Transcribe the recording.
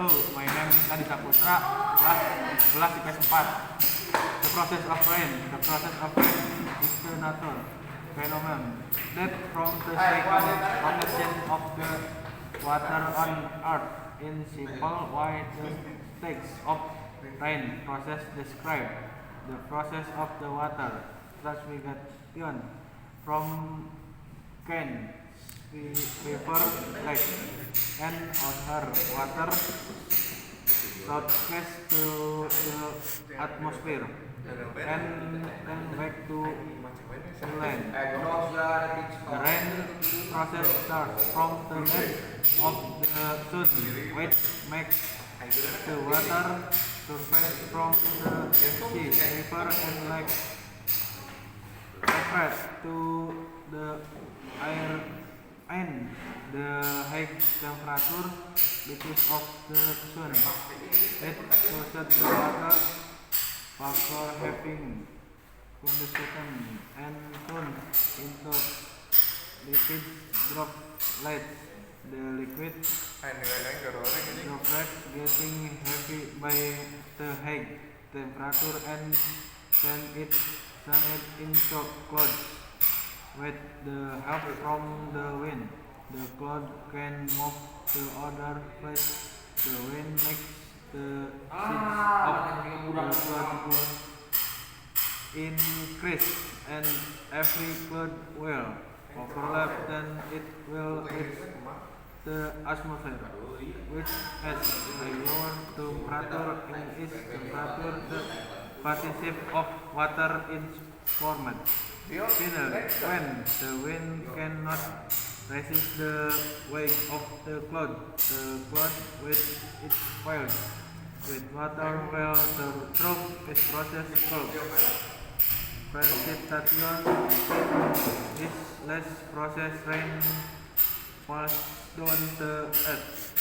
Hello, my name is Adi Saputra, kelas IPS 4. The process of rain. The process of rain is the natural phenomenon that from the connection of the water on earth in simple way the Teks of rain process described the process of the water transmigration from can river, lake, and other water broadcast to the atmosphere and then back to the land. The rain process starts from the head of the sun, which makes the water surface from the sea, river, and lake spread to the air and the high temperature because of the sun. It causes the water vapor having condensation and turn into liquid droplets. The liquid droplets getting heavy by the high temperature and then it turns into clouds. With the help from the wind, the cloud can move to other places. The wind makes the speed of the cloud increase, and every cloud will overlap, then it will hit the atmosphere, which has a lower temperature and its temperature the participle of water is formed. Finally, when the wind cannot resist the weight of the cloud with its filled with water will through its process called precipitation. This less process rain falls down the earth.